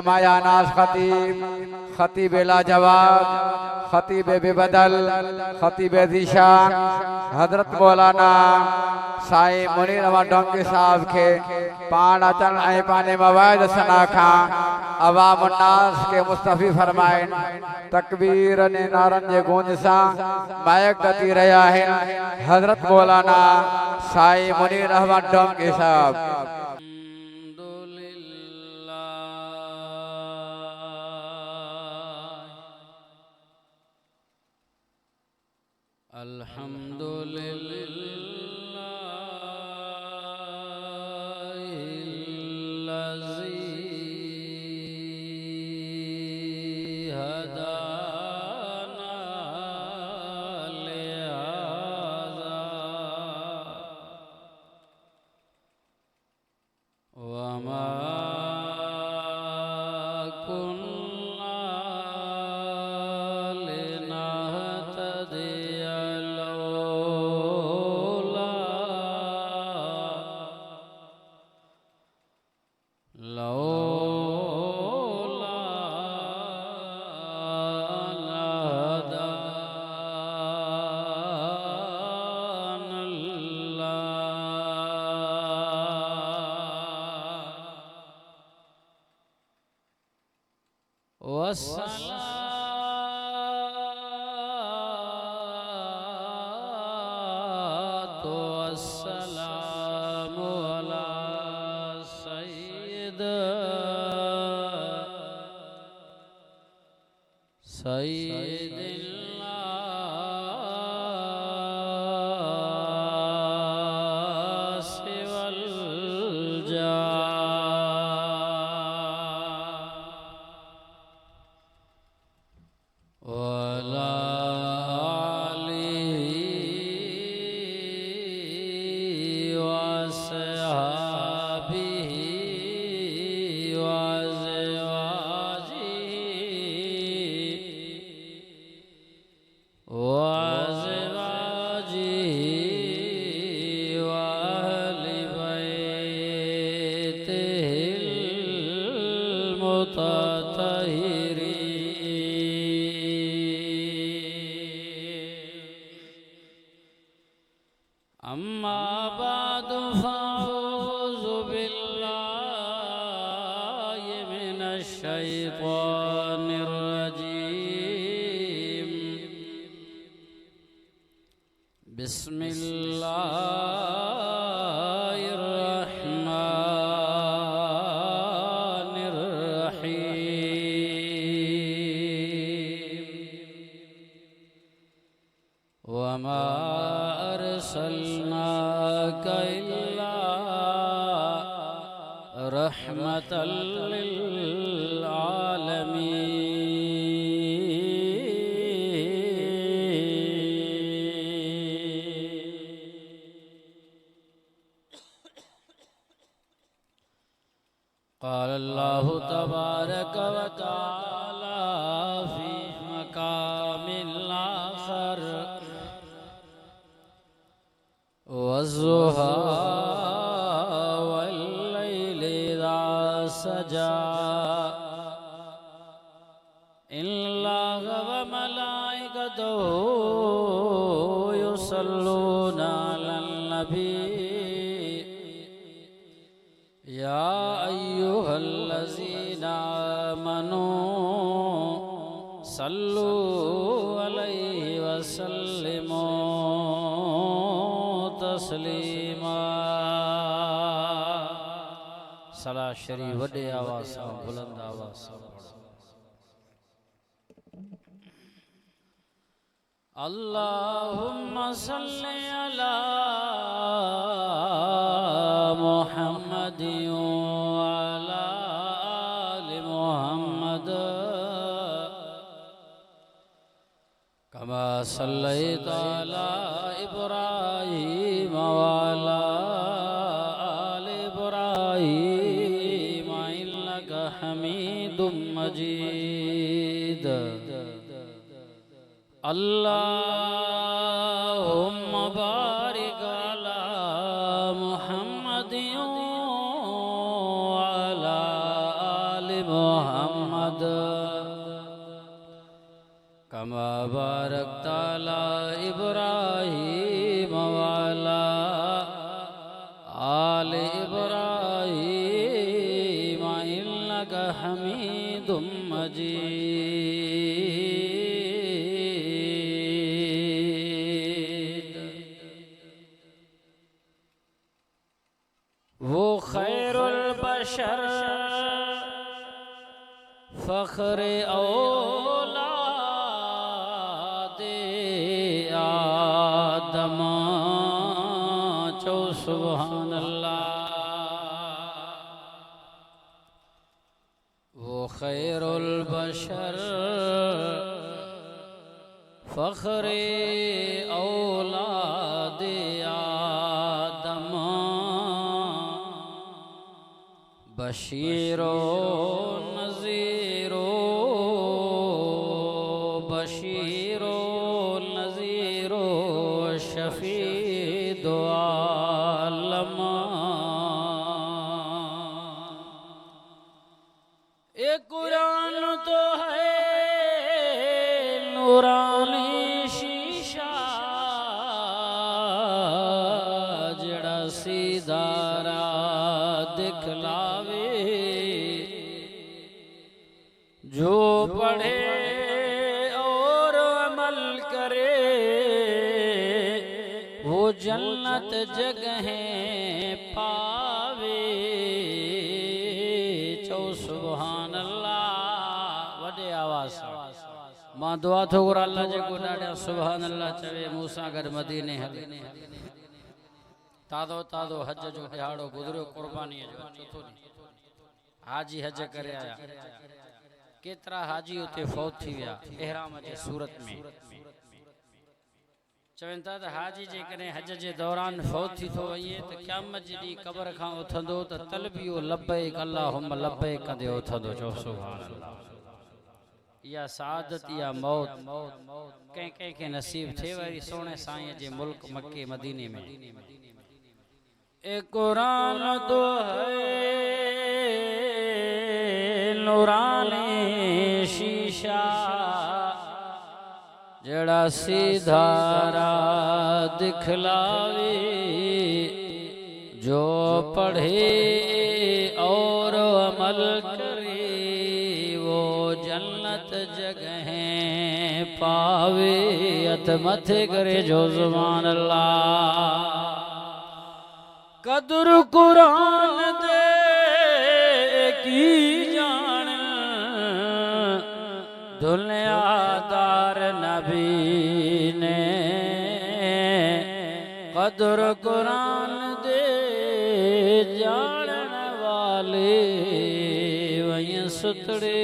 माया नाज खतीब खतीब लाजवाब खतीब बेबदल खतीब ज़ीशान हजरत मौलाना साईं मुनीर अहमद डोंकी साहब के पान अचन ऐं पाने मवाद सना खां अवाम नास के मुस्तफ़ी फरमाइन तकबीर ने नारन जे गूंज सां मायक गति रहा है हजरत मौलाना साईं मुनीर अहमद डोंकी साहब। क़ाल अल्लाहु तबारक व तआला फ़ी मक़ामिल आख़र वज़्ज़ुहा वल्लैलि इज़ा सजा इन्नल्लाह व मलाइकतहु युसल्लूना अलन नबी या अय्युहल्लज़ीना आमनू सल्लू अलैहि वसल्लिमू तस्लीमा। सला शरीफ वॾे आवाज़ सां बुलंद आवाज़ सां अल्लाहुम्मा सल्लि अला मुहम्मद व अला आलि मुहम्मद कमा सल्लैता अला इब्राहीम व अला आलि इब्राहीम इन्नका हमीदुम मजीद। अल्लाहुम्मा बारिक अला मुहम्मद व अला आलि मुहम्मद मोहम्मद कमा बारकता अला इब्राहीम वाला आल इब्राहीम इन्नका हमीदुम मजीद। वो खैरुल बशर फख्रे औलादे आदम चो सुभान अल्लाह। वो खैरुल बशर फख्रे औलादे आदम बशीरो नज़ीरो बशीरो नज़ीरो शफी दो आलम। ये कुरान तो है नूरानी शीशा जड़ा सीधा राह दिखलावे। जो पढ़े और अमल करे वो जन्नत जगहें पावे। चो सुभान अल्लाह वॾे आवाज़ सां। मां दुआ थो घुरां अल्लाह जेको ॾाढा सुभान अल्लाह चवे मूं सां गॾु मदीने हले। ताज़ो ताज़ो हज जो ॾिहाड़ो गुज़रियो क़ुर्बानीअ जो चोथों ॾींहुं हाजी हज करे आया। केतरा हाजी उते फौत थी विया इहराम जे सूरत में। चवनि था त हाजी जेकॾहिं हज जे दौरान फौत थी थो वञे त क़यामत जे ॾींहुं क़बर खां उथंदो त तलबियो लब्बैक अल्लाहुम्मा लब्बैक कंदे उथंदो। चओ सुभान अल्लाह। इहा सआदत इहा मौत कंहिं कंहिंखे नसीब थिए वरी सोणे साईं जे मुल्क मके मदीने में। ए कुरान तो है नूरानी शीशा जड़ा सीधा राह दिखलावे। जो पढ़े और अमल करे वो जन्नत जगहें पावे। हथ मथे करे जो सुभान अल्लाह। कदर कुरान दे की जान दुनियादार नबी ने। कदर कुरान दे जानन वाले वहीं सुतड़े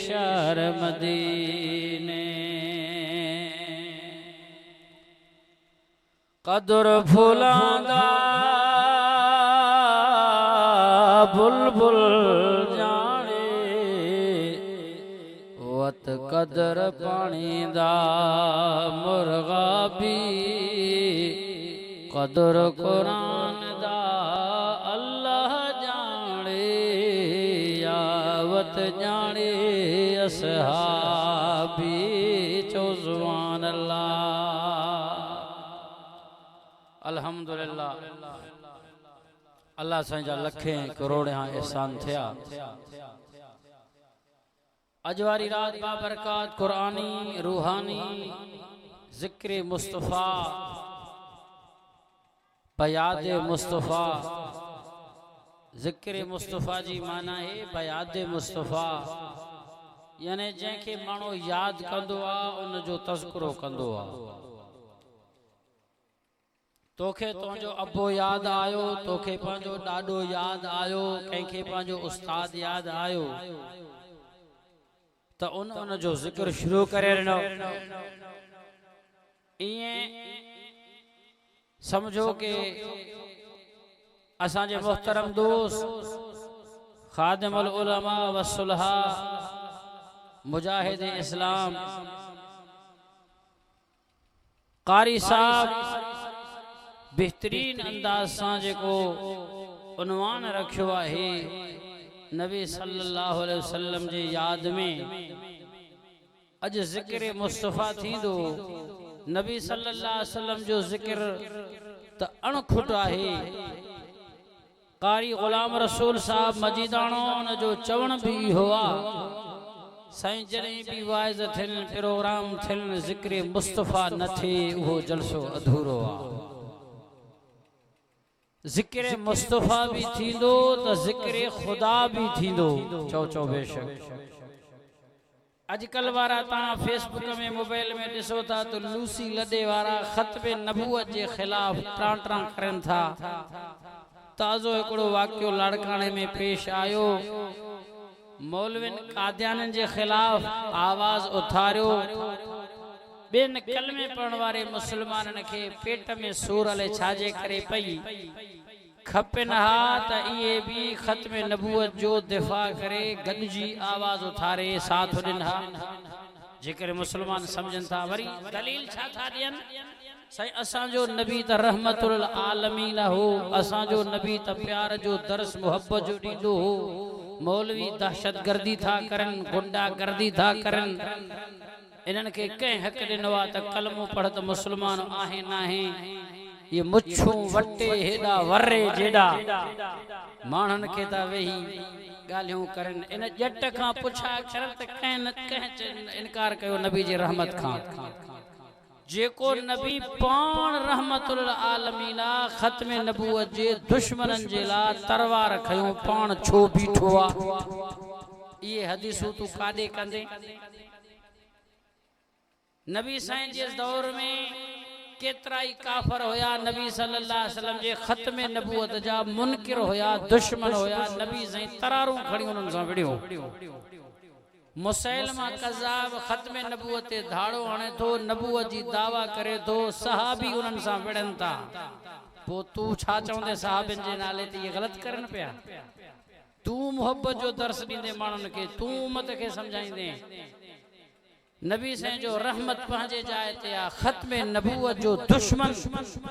शहर मदीने। कदर फुलांदा बुलबुल जाने वत कदर पानी दा मुर्गा भी। कदर कुरान दा अल्लाह जाने यावत जाने असहाबी। चो सुभान अल्लाह। अल्हम्दुलिल्लाह अल्लाह साईं जा लखें करोड़े एहसान थिया। अज वारी रात बाबरकात कुरानी रूहानी जिक्र मुस्तफ़ा बयाद मुस्तफ़ा। जिक्र मुस्तफ़ा जी माना है बयाद मुस्तफ़ा यानी जंहिंखे माण्हू यादि कंदो आहे उन जो तज़किरो कंदो आहे। तोखे तुंहिंजो अबो यादि आयो, तोखे पंहिंजो ॾाॾो यादि आयो, कंहिंखे पंहिंजो उस्ताद यादि आयो त उन जो ज़िक्र शुरू करे ॾिनो। ईअं समझो कि असांजे मुहतरम दोस्त खादिमुल उलमा व सुलहा मुजाहिद इस्लाम कारी साहब बेहतरीन अंदाज सां जेको उनवान रखियो आहे नबी सल्लल्लाहु अलैहि वसल्लम जी याद में अज ज़िक्र मुस्तफ़ा थींदो। नबी सल्लल्लाहु अलैहि वसल्लम जो ज़िक्र त अणखुट आहे। कारी गुलाम रसूल साहब मजीदाणो उन जो चवण भी हुआ साईं जॾहिं भी वाइज़ थियन प्रोग्राम थियन ज़िक्र मुस्तफ़ा न थे वो जलसो अधूरो आ। ज़िक्र मुस्तफ़ा भी थींदो त ज़िक्र खुदा भी थींदो। चो चो बेशक अजकल वारा ता फेसबुक में मोबाइल में दिसो था तो लूसी लदे वारा खत्म नबूवत के खिलाफ टांटरा करन था। ताज़ो एकड़ो वाक्यो लाड़काने में पेश आयो। मौलविन कादियानन के खिलाफ आवाज उठारियो। बेन कलमे पढ़न वारे मुसलमानन के पेट में सूर हले छाजे करे पई खपन हा त इए भी खत्म नबूवत जो दिफा करे गंजी आवाज उठारे साथ दिन हा जेकर मुसलमान समझन था। वरी दलील छा था दियन सही असा जो नबी त रहमतुल आलमीन हो। असा जो नबी त प्यार जो दर्स मोहब्बत जो दीदो हो। मौलवी दहशतगर्दी था करन गुंडा गर्दी था करन इनन के कह हक दिनवा त कलमो पढ़ त मुसलमान आहे नाहे। ये मुच्छू वटे हेडा वर्रे जेडा मानन के ता वही गालियों करन। इन जट का पुछा शरत कह न कह इनकार कयो नबी जी रहमत खां जेको नबी पान रहमतुल आलमीना खत्म नबूवत जे दुश्मनन जे ला तरवार खयो पान छो बीठो आ। ये हदीसू तू कादे कंदे नबी साईं जे दौर में केतराई काफर होया। नबी सल्लल्लाहु अलैहि वसल्लम जे खत्म नबूवत जा मुनकिर होया दुश्मन होया। नबी साईं तरारू खड़ी उनन सा विड़ियो। मुसैलमा कज़ाब खत्म नबूवत ते धाड़ो हणे थो नबूवत जी दावा करे थो सहाबी उनन सा विड़न था। पो तू छा चवंदे सहाबिन जे नाले ते ये गलत करन पिया। तू मोहब्बत जो दर्स दींदे मानन के तू उम्मत के समझाइंदे। नबी से जो रहमत पहुंचे जाए ते आ खत्म नबूवत जो दुश्मन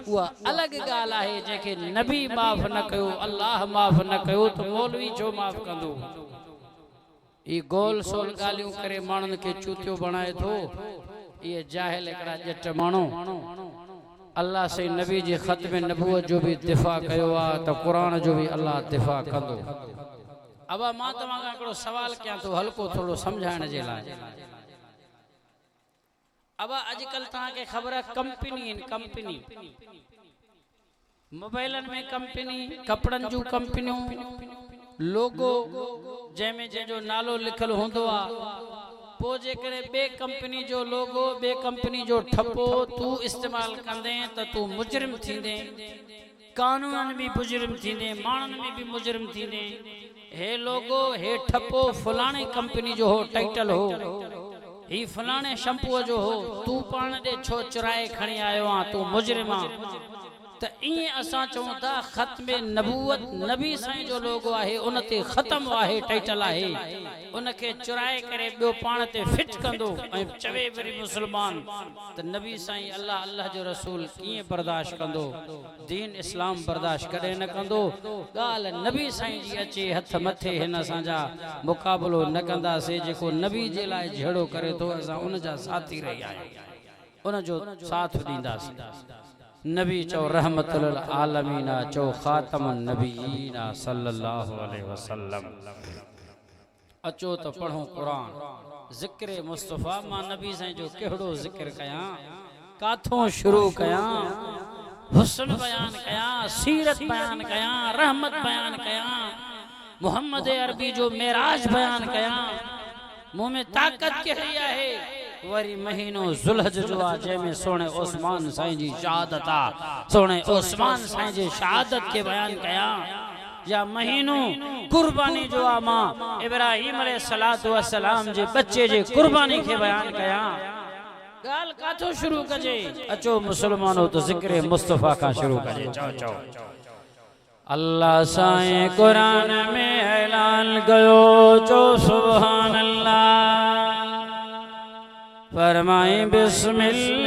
वो अलग गाल है जेके नबी माफ न कयो अल्लाह माफ न कयो तो मौलवी जो माफ कंदो। ये गोल सोल गालियों करे मानन के चूतियो बनाए थो। ये जाहिल एकड़ा जट मानो अल्लाह से नबी जी खत्म नबूवत जो भी दिफा कयो आ तो कुरान जो भी अल्लाह दिफा कंदो। अब मां तमा एकड़ो सवाल क्या तो हल्को थोड़ो समझाने जे लाए। अब आजकल ता के खबर कंपनी मोबाइलन में कंपनी कपड़न जो कंपनियों लोगो जैमें जो नालो लिखल होंदो आ पो जे करे बे कंपनी जो लोगो बे कंपनी जो ठप्पो तू इस्तेमाल कंदे त तू मुजरिम थींदे। कानूनन भी मुजरिम थींदे मानन में भी मुजरिम थींदे। हे लोगो हे ठप्पो फलाने कंपनी जो हो टाइटल हो ही फलाने शैम्पू जो हो तू पान दे छो चुराए खणी आयो आ तू मुजरिम आ। त इए असा चऊं था खत्म नबूवत नबी साईं जो लोगो आहे उन ते खत्म आहे टाइटल आहे उनके चुराए करे बियो पान ते फिट कंदो ऐं चवे वरी मुसलमान त नबी साईं अल्लाह अल्लाह जो रसूल कीअं बर्दाश्त कंदो दीन इस्लाम बर्दाश्त कॾहिं न कंदो। ॻाल्हि नबी साईं जी अचे हथ मथे हिन असांजा मुक़ाबलो न कंदासीं। जेको नबी जे लाइ जहिड़ो करे थो असां उन जा साथी रही आहियूं उन जो साथ ॾींदासीं। नबी चो रहमतुल आलमीना चो खातमुन नबीना सल्लल्लाहु अलैहि वसल्लम। अचो तो पढ़ो कुरान जिक्र मुस्तफा मां नबी साईं जो केड़ो जिक्र कया काथों शुरू कया हुस्न बयान कया सीरत बयान कया रहमत बयान कया मोहम्मद अरबी जो मेराज बयान कया मुंह में ताकत कही है। वरी महीनो जुलहज जो आ जैमें सोने उस्मान साईं जी शहादत आ सोने उस्मान साईं जी शहादत के बयान कया। या महीनो कुर्बानी जो आ मां इब्राहिम अलैहिस्सलातु वस्सलाम जे बच्चे जे कुर्बानी के बयान कया। गाल काथो शुरू कजे अचो मुसलमानो तो जिक्र मुस्तफा का शुरू कजे। चो चो अल्लाह साईं कुरान में ऐलान कयो चो सुभान अल्लाह फरमाए बिस्मिल्लाहिर्रहमानिर्रहीम।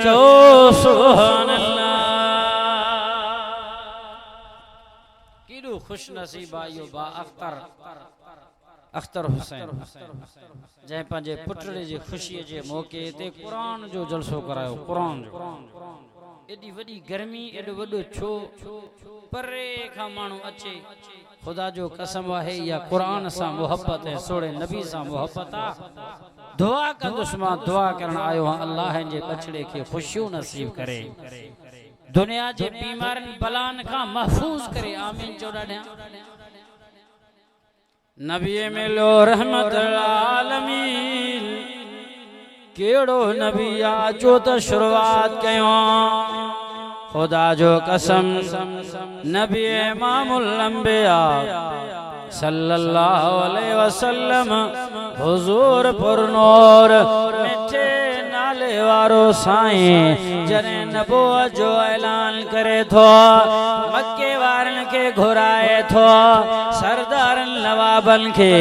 चो सुभान अल्लाह। केॾो खुश नसीब आयो बा अख्तर हुसैन जंहिं पंहिंजे पुटड़े जी ख़ुशीअ जे मौक़े ते क़ुरान जो जलसो करायो। क़ुरान जो एॾी वॾी गर्मी एॾो वॾो छो परे खां माण्हू अचे। ख़ुदा जो कसम आहे इहा क़ुरान सां मोहब्बत ऐं सोढ़े नबी सां मोहब्बत आहे। दुआ कंदुसि मां दुआ करण आयो आहियां अल्लाह जे बछड़े खे ख़ुशियूं नसीब करे दुनिया जे बीमारनि बलान खां महफूज़ करे। आमीन चो ॾाढिया। नबी मिलो रहमत आलमीन केड़ो नबी आ जो त शुरुआत कयो। खुदा जो कसम नबी इमामुल अंबिया सल्लल्लाहु अलैहि वसल्लम हुजूर पुरनूर मिठे नाले वारो साईं जने नबूवत जो ऐलान करे थो मक्के वारन के घुराए थो सरदारन नवाबन के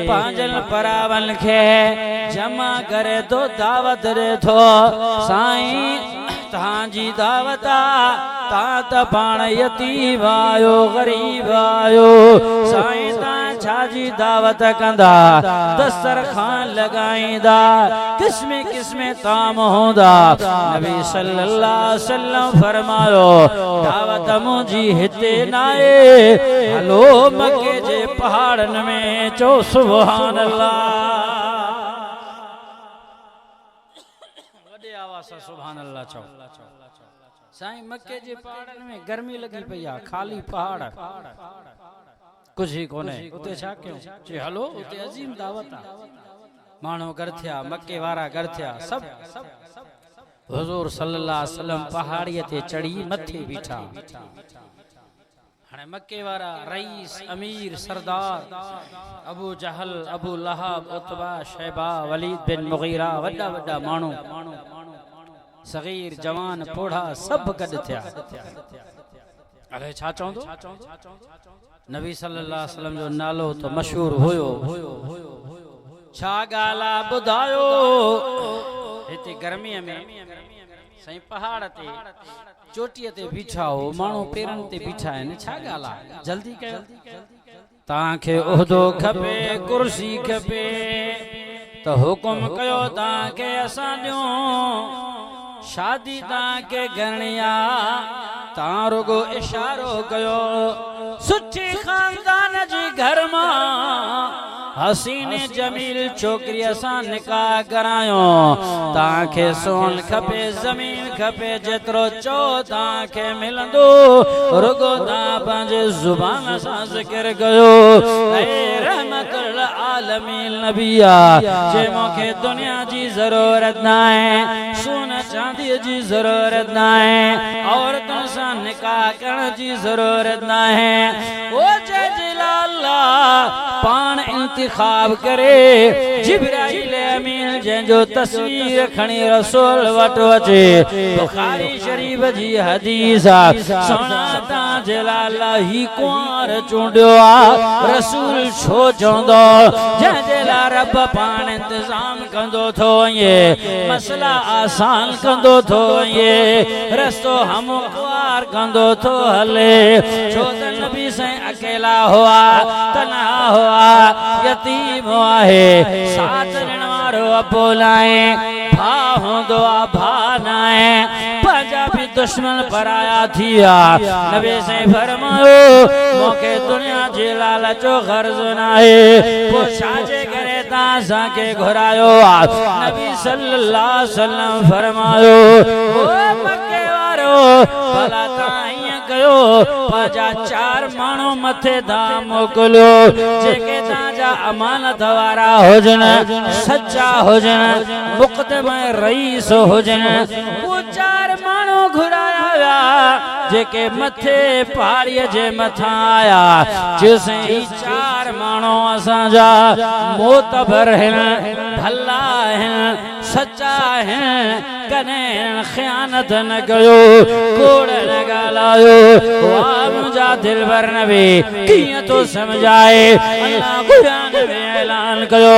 पांजन परावन के जमा करे तो दावत दे थो साईं तांजी दावता ता त पाण यतीम आयो गरीब आयो साईं ता छाजी दावत कंदा दस्तरखान लगाईंदा किस्मे किस्मे ताम होंदा। नबी सल्लल्लाहु अलैहि वसल्लम फरमायो दावत मुंजी हिते नाए हलो मक्के जे पहाड़न में चो सुभान अल्लाह। वडे आवाज सां सुभान अल्लाह चो। साईं मक्के जे पहाड़न में गर्मी लगी पई आ खाली पहाड़ कुछ ही कोने उते छा कयो जे हलो उते अजीम दावत आ मानो कर थिया मक्के वारा कर थिया सब हुजूर सल्लल्लाहु अलैहि वसल्लम पहाड़िए ते चढ़ी मथे बीठा। हाणे मक्के वारा रईस अमीर सरदार अबू जहल अबू लहब उतबा शैबा वलीद बिन मुगीरा वड्डा वड्डा मानो सगीर जवान पोढ़ा सब गड थिया। अरे छा चौंदो नबी सल्लल्लाहु अलैहि वसल्लम जो नालो तो मशहूर होयो छा गाला बुधायो हिते गर्मी में सही पहाड़ ते चोटी ते बीठा हो मानो पेरन ते बीठा है छा गाला जल्दी कयो ताके ओहदो खपे कुर्सी खपे तो हुकुम कयो ताके असां ॾियो शादी ताके गणिया ता रुगो इशारो कयो सुठी खानदान जी घर मां हसीन जमील छोकरी असां निकाह करायो ताके सोन खपे जमीन खपे जेतरो चो ताके मिलंदो रुगो ता पंहिंजे जुबान सां जिक्र कयो ऐ रहमतुल आलमीन नबिया जे मूंखे दुनिया जी जरूरत ना है सोना चांदी जी जरूरत ना है औरतों से निकाह करने की जरूरत ना है ओ जय जलाला पान इंतखाब करे जिब्राइल अमीन जंजो तस्वीर खणी रसूल वटो अचे बुखारी शरीफ जी हदीस सोना ता जलाला ही कुंवर चूंडियो आ रसूल छो चवंदो जंहिंजे रब पान इंतजाम कंदो थो ये मसला आसान कंदो थो ये रस्तो हमवार कंदो थो हले छो त नबी से अकेला हुआ तना हुआ यतीम हुआ है साथ ऋण वारो बोलाए भा होंदो आ भा नाए पंजाबी दुश्मन पराया थिया नबी से फरमायो मोके दुनिया जे लालचो गर्ज नाए वो छाजे करे ता साके घुरायो नबी सल्लल्लाहु अलैहि वसल्लम फरमायो ओ मक्के वारो भला ताईं कयो पाजा चार मानो मथे दा मोकलो जेके ताजा अमानत वारा होजन सच्चा होजन मुकदम रईस होजन वो चार मानो घुराया जेके मथे पहाड़ीअ जे मथा आया जिसे चार मानो असांजा मोतबर हैं भला हैं सच्चा हैं कने खयानत न कयो कोड़ न गालायो वाह मुझा दिल भर नबी किया तो समझाए अल्लाह कुरान में ऐलान कयो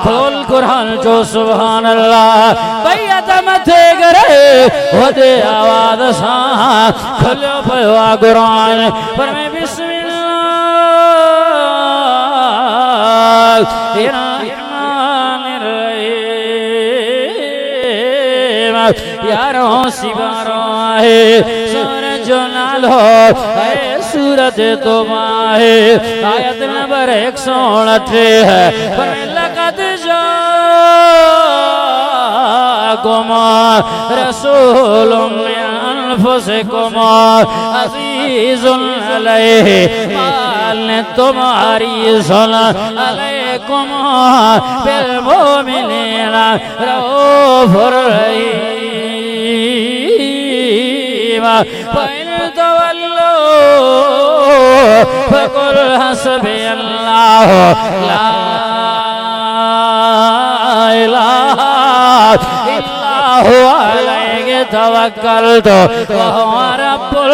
खोल कुरान जो सुभान अल्लाह बैयत मथे करे वदे आवाज सा खुलियो पयो कुरान पर मैं बिस्मिल्लाह यारो सिवारो है सर जो नालो है सूरत तो माहे आयत नंबर 108 है पर लगत जा गुमा रसूलुम अनफुसिकुम अजीजुन अलैहि माल तुम्हारी सुन अलैकुम बिल मोमिनीना रऊफुर रहीम फइन तवल्लो फकुल हस्बी अल्लाह ला इलाहा इल्लाहु अलैहि तवक्कलतु व हुवा रब्बुल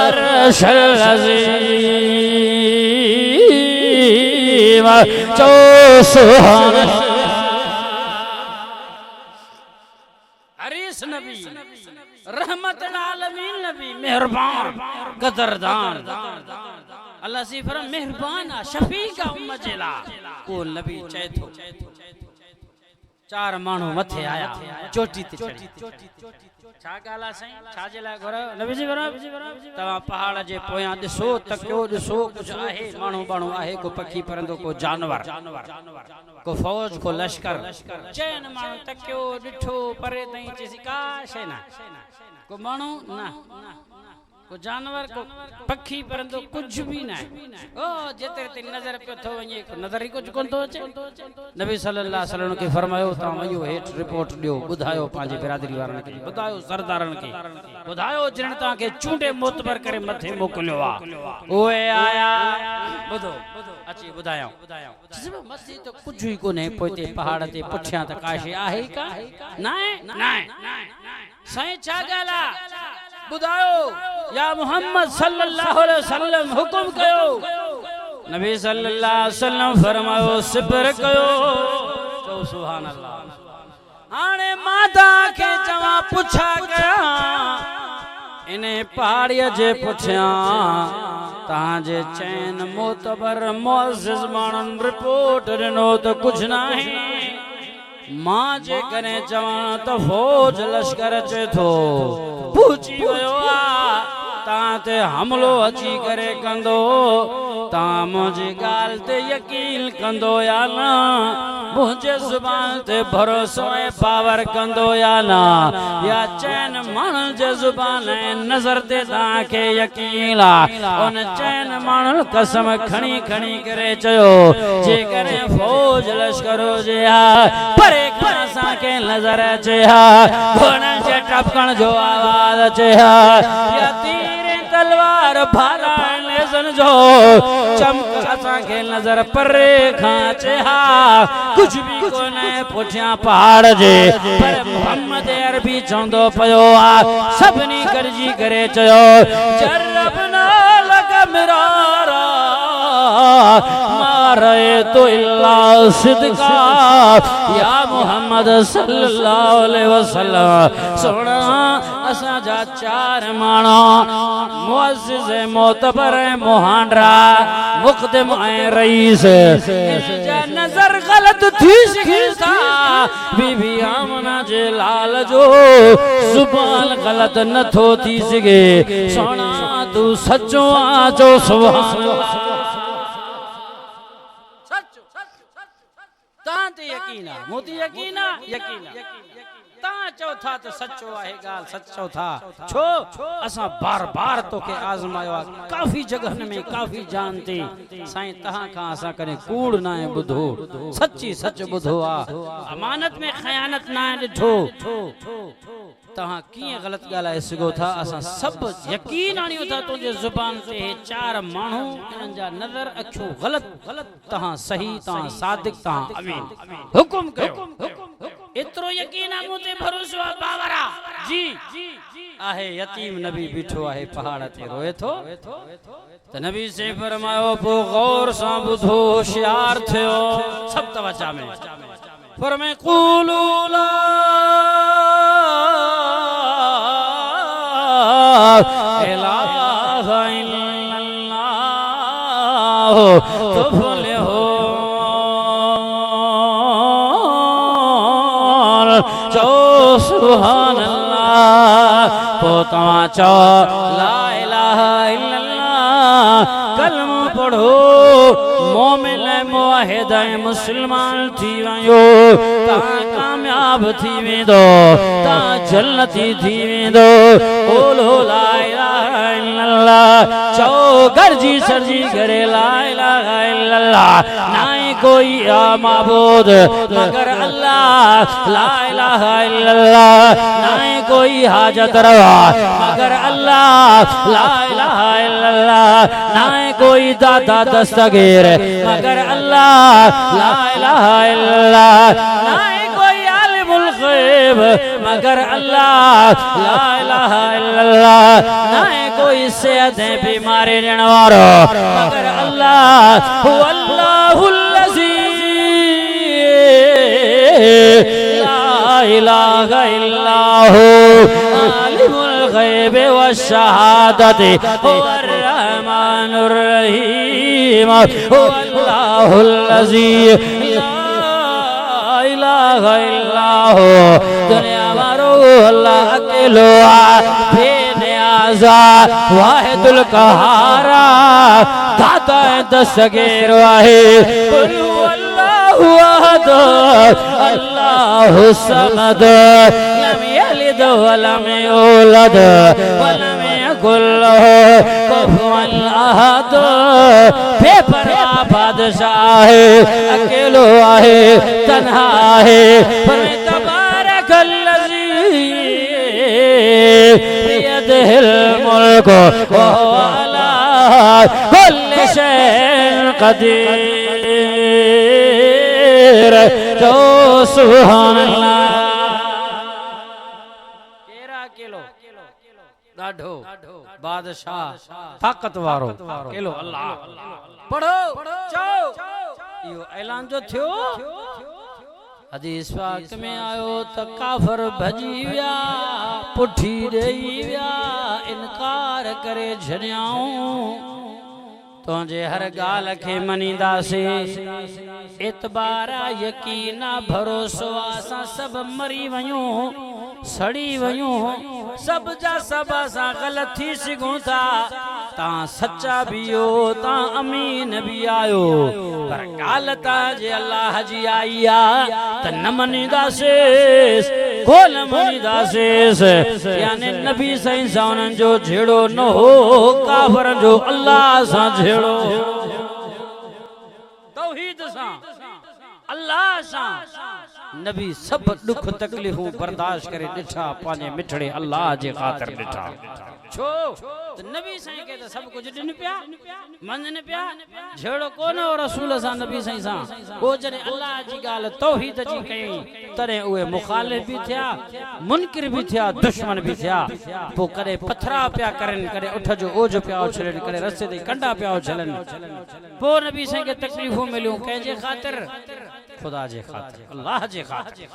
अर्शिल अज़ीम जो सुभान हरीस नबी रहमत आलमीन नबी मेहरबान कदरदान अल्लाह सी फरम मेहरबान शफीक उम्मत जेला को नबी चए थो चार मानू मथे आया चोटी ते चढ़ी छा गाला सही छा जे ला घर नबी जी वरा तवा पहाड़ जे पोया दिसो तकियो दिसो कुछ आहे मानू बाणू आहे को पखी परंदो को जानवर को फौज को लश्कर चैन मानू तकियो डिठो परे तई चेसी का शे ना को मानू ना को जानवर को पखी परंदो कुछ भी ना ओ जेते ते नजर पे थो वने को नजर ही कुछ कोन तो अचे नबी सल्लल्लाहु अलैहि वसल्लम के फरमायो ता वयो हेठ रिपोर्ट दियो बुधायो पांजे बिरादरी वारन के बुधायो सरदारन के बुधायो जिन ता के चूंडे मोतबर करे मथे मोकलियो आ ओए आया बुधो अची बुधायो जिसमें मस्ती तो कुछ ही को नहीं पोते पहाड़ ते पुठिया त काशे आहे का ना सही छा गाला बुधायो या मोहम्मद सल्लल्लाहु अलैहि वसल्लम हुकुम कयो नबी सल्लल्लाहु अलैहि वसल्लम फरमायो सिबर कयो तो सुभान अल्लाह आने माता के जवा पुछा कया इने पहाड़िया जे पुछया तां जे चैन मोतबर मुअज़्ज़िज़ मानन रिपोर्ट दिनो तो कुछ नहीं मां जे करे जवा तो फौज लश्कर अचे थो पूछी गयो ताते हमलो अची करे कंदो ता मुझे गाल ते यकीन कंदो या ना मुझे जुबान ते भरोसो ए पावर कंदो या ना या चैन मन जे जुबान ए नजर ते ता के यकीन उन चैन मन कसम खणी खणी करे चयो जे करे फौज लश्करो जे परे खासा के नजर अचे घोड़ा जे टपकण जो आवाज अचे या तीर तलवार भाला लेसन जो चमक असा के नजर परे खाचे कुछ भी को न पुठिया पहाड़ जे पर मोहम्मद अरबी चंदो पयो सबनी करजी करे चयो जरबना लग मिरारा मारे तो इल्ला सिद्का या मोहम्मद सल्लल्लाहु अलैहि वसल्लम सोना असा जा चार मानो मुअज़्ज़िज़ मोतबर मोहांडरा मुक़द्दम ऐं रईस जा नजर गलत थी सघिसा बीबी आमना जे लाल जो जुबान गलत न थो थी सघे सोना तू सचो आ जो सुभान ताते यकीना मोती यकीना ता चौथा तो सच्चो आहे गाल सच्चो था छो असा बार बार तो के आजमायो काफी जगह में काफी जानते साईं तहां का असा करे कूड़ ना है बुधो सच्ची सच बुधो आ अमानत में खयानत ना है डिठो तहां किए गलत गालाए सगो था असा सब यकीन आनियो था तुझे जुबान से चार मानू इनन जा नजर अखो गलत तहां सही तहां सादिक तहां अमीन हुकुम कयो इतरो यकीन मुते भरोसो बावरा जी आहे यतीम नबी बीठो आहे पहाड़ ते रोए थो त नबी से फरमायो पो गौर सां बुधो होशियार थियो सब तवज्जो में फरमाए क़ूलू ला इलाहा इल्लल्लाह तुफ़लिहू चो सुभान पोतवा चो ला इलाहा इल्लल्लाह कलमो पढ़ो मोमिन मुवाहिद मुसलमान थी वयो ता कामयाब थी वेंदो ता जन्नती थी वेंदो बोलो ला इलाहा इल्लल्लाह चो गरजी सरजी करे ला इलाहा इल्लल्लाह नाए कोई माबूद मगर अल्लाह ला इलाहा इल्लल्लाह नाए कोई हाजत रवा मगर अल्लाह ला इलाहा इल्लल्लाह नाए कोई दादा दस्तगीर मगर अल्लाह ला इलाहा इल्लल्लाह नाए कोई आलिमुल गैब मगर अल्लाह ला इलाहा इल्लल्लाह नाए कोई सेहत बीमारी देने वालो मगर अल्लाह हु अल्लाहुल ला इलाहा इल्लल्लाहु आलिमुल गैब व शहादति हुवर रहमानुर रहीम अल्लाहुल लज़ी ला इलाहा इल्लल्लाहु दुनिया वारो अल्लाह अकेलो बेनियाज़ा वाहिदुल कहारा दाता दस्तगीर वाहे अहद अल्लाहु समद लम यलिद व लम यूलद व लम यकुल लहु कुफुवन अहद बेपरवाह बादशाह अकेलो आहे तन्हा आहे पर तबारकल्लज़ी बियदिहिल मुल्क व हुवा अला कुल्लि शैइन क़दीर जो सुभान अल्लाह केरा किलो ॾाढो बादशाह ताकत वारो केलो अल्लाह पढ़ो चओ इहो ऐलान जो थियो हदीस पाक में आयो त काफर भजी विया पुठी ॾेई विया इनकार करे छॾियाऊं तुझे हर गाल के मनीदासे एतबारा यकीना भरोसो आसा सब मरी वयूं सड़ी वयूं सब जा सब असा गलत थी सघूं था ता सच्चा भी हो ता अमीन भी आयो पर गाल जे अल्लाह जी आई आ त न मनीदासे गोल मनीदासे यानी नबी सही साउन जो झेड़ो न हो काफर जो अल्लाह सा झेड़ो तौहीद सा अल्लाह सा नबी सब दुख तकलीफूं बर्दाश्त करे ॾिठा पाने मिठड़े अल्लाह जे ख़ातिर ॾिठा छो त नबी साईं के त सब कुछ ॾिन पिया मंजन पिया झेड़ो कोन हो रसूल सा नबी साईं सा ओ जने अल्लाह जी गाल तौहीद जी कई तरे उए मुखालिफ भी थिया मुनकिर भी थिया दुश्मन भी थिया पो करे पथरा पिया करन करे उठ जो ओज पिया उछलन करे रस्ते ते कंडा पिया उछलन पो नबी साईं के तकलीफूं मिलियो के जे खातिर खुदा जे खातिर अल्लाह जे खातिर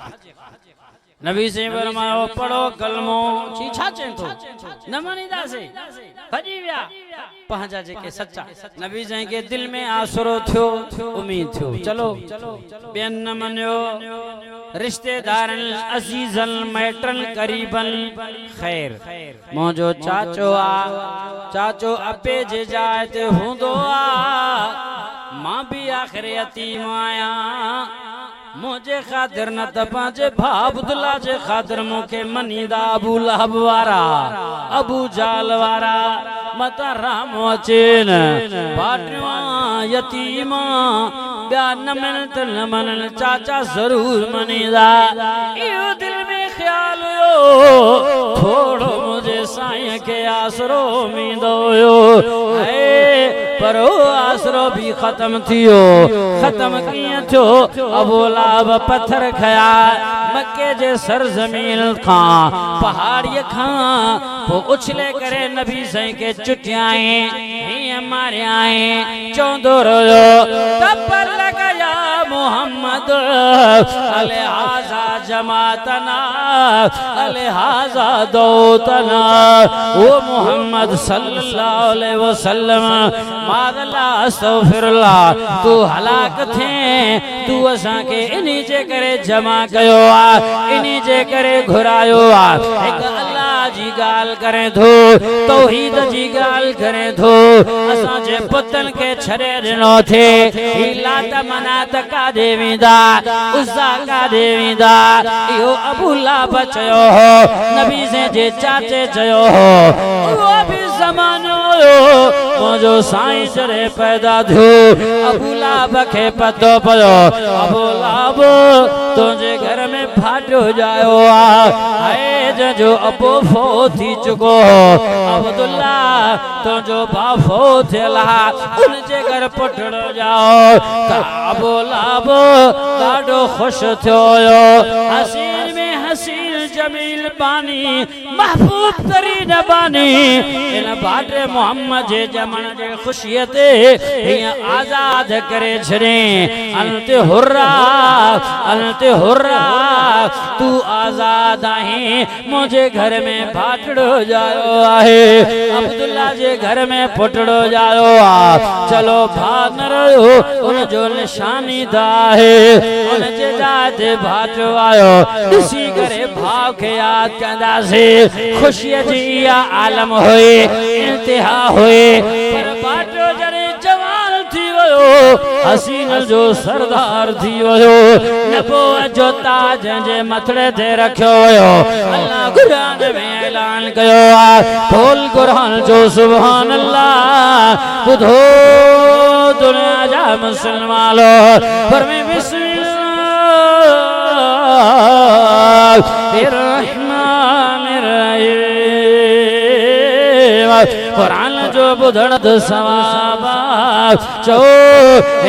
नबी से फरमायो पढ़ो कलमो छी छा चए तो न मनीदासे भजी विया पंहिंजा जेके सच्चा नबी साईं के दिल में आसरो थियो उम्मीद थियो चलो बेन न मनियो रिश्तेदारन अजीजन मैटरन करीबन खैर मोजो चाचो आ चाचो अपे जे जाए ते हुंदो आ मां भी आखिर यतीम आया मुझे खातिर न त पांचे भा अब्दुल्ला जे खातिर मुखे मनीदा अबू लहब वारा अबू जाल वारा मता राम अचेन बाटवा यतीमा ब्या न मिनट न मन चाचा जरूर मनीदा इहो दिल में ख्याल हो थोड़ो मुझे साईं के आसरो मींदो हो पर वो आसरो भी खत्म थियो खत्म किए थियो अबू लहब पत्थर खया मक्के जे सरजमीन खां पहाड़ी खां पो उछले करे नबी सही के चुटियाए ही मारे आए चौंदो रोयो तब्बर लगाया मोहम्मद अलहाजा जमातना अलहाजा दौतना ओ मोहम्मद सल्लल्लाहु अलैहि वसल्लम मादल्ला अस्तगफिरुल्लाह तू हलाक थे तू असा के इन्हीं जे करे जमा कयो आ इन्हीं जे करे घुरायो आ एक अल्लाह जी गाल करे थो तौहीद जी गाल करे थो असा जे पुतन के छड़े दिनो थे ही लात मनात का देवीदा उज़्ज़ा का देवीदा इहो अबू लाहब चयो हो नबी से जे चाचे चयो हो वो भी ज़मानो मुझो साईं जरे पैदा थियो अबू लाहब के पतो पयो अबू लाहब तुझे घर में फाटो जायो आ जो अबो फो थी चुको अब्दुल्ला तुझो बाफो थियला उनजे घर पुटड़ो जाओ त अबू लाहब ॾाढो खुश थियो हसीन में हसीन जमील बानी महबूब तरीन बानी इन बाटे मोहम्मद जे जमन जे खुशियत हिया आजाद करे छड़े अंत हुर्रा तू आजाद आहे मुझे घर में भाटड़ो जायो आहे अब्दुल्ला जे घर में पुटड़ो जायो आ चलो भाग न रहो उन जो निशानी दा है उन जे जाते भाटो आयो ॾिसी करे भाव के याद कंदा से खुशी जी आलम होए इंतहा होए पर बाटो जरे जवान थी वयो हसीन जो सरदार थी वयो नबुवत जो ताज जे मथड़े ते रखियो वयो अल्लाह कुरान में ऐलान कयो आ बोल कुरान जो सुभान अल्लाह बुधो दुनिया जा मुसलमानो पर में बिस्मिल्लाह कुरान जो बुधण सवाब चो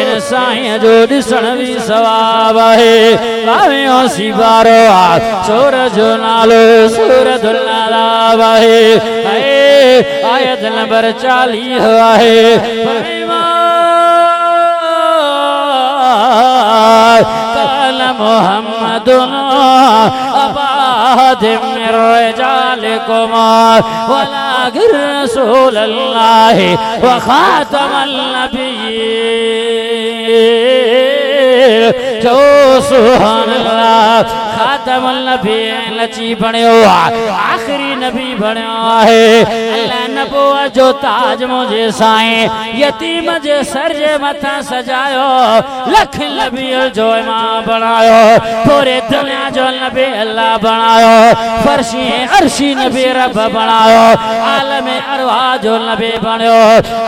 इन साईं जो ॾिसण भी सवाब है भावे होसी बारो आ चोर जो नालो सूरतुल अज़ाब है आयत नंबर 40 है काल मोहम्मद अबाद मिन रिजालिकुम वलाकिन रसूलल्लाह व खातमुन नबिय्यीन जो सुभान अल्लाह खातमुन नबिय्यीन लची बणियो आखिरी नबी बणियो है अल्लाह नबुवत जो ताज मुझे साईं यतीम जे सर जे मथा सजायो लख नबी जो इमाम बनायो पूरे दुनिया जो नबी अल्लाह बनायो फर्शी अर्शी नबी रब बनायो आलम अरवाह जो नबी बणियो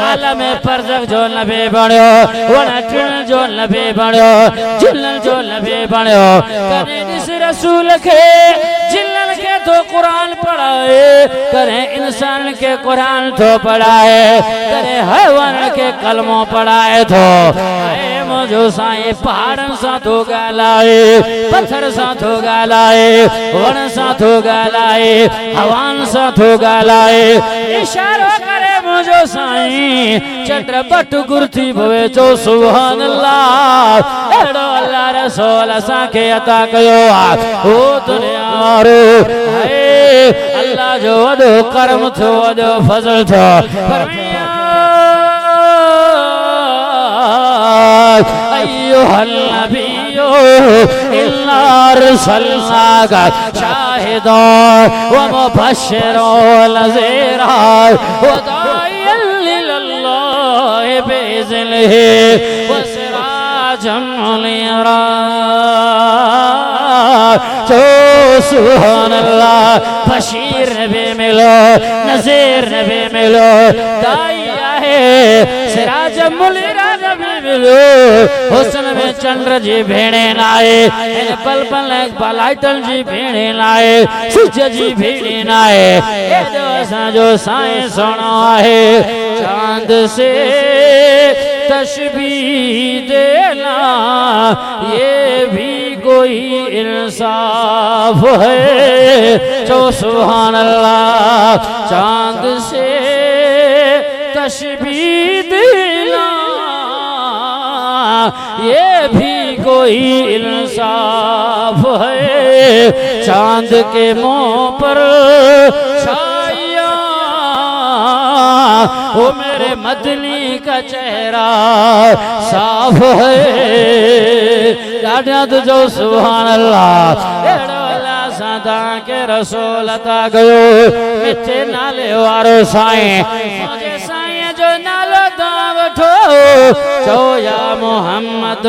आलम परज़ख जो नबी बणियो वन टिण जो नबी बणियो जिलन जो नबी बणियो कने ॾिस रसूल के जिलन के तो कुरान पढ़ाए करे इंसान के कुरान तो पढ़ाए करे हैवान के कलमो पढ़ाए तो मुझो साईं पहाड़न सा तो गालाए पत्थर सा तो गालाए वन सा तो गालाए हवान सा तो गालाए इशारो करे मुझो साईं चंद्र बट गुरथी भवे जो सुभान अल्लाह एड़ो अल्लाह रसूल सा के अता कयो ओ दुनिया रो है अल्लाह जो वडो करम थो वडो फजल थो फरमाया अय्युहल नबिय्यु इन्ना अरसलनाका शाहिदन व मुबश्शिरन व नज़ीरा व दाइयन इलल्लाहि बिइज़निहि व सिराजन मुनीरा जो सुभान अल्लाह बशीर नबी मिलो नज़ीर नबी मिलो दाइया है सिराज मुनीरा नबी मिलो हुस्न में चंद्र जी भेणे नाए इन पल पल लाइटन जी भेणे नाए सूरज जी भेणे नाए एडो असां जो साईं सोनो आहे चांद से तशबीह देना ये भी कोई इंसाफ है। चो सुभान अल्लाह। चांद से तशबीह दिला, ये भी कोई इंसाफ है। चांद के मुंह पर छाया, वो मेरे मदनी का चेहरा साफ है। डाढ़िया तुझो सुभान अल्लाह। सदा के रसूल अता गयो मिठे नाले वारो साईं, मुझे साईं जो नालो दा वठो। चो या मोहम्मद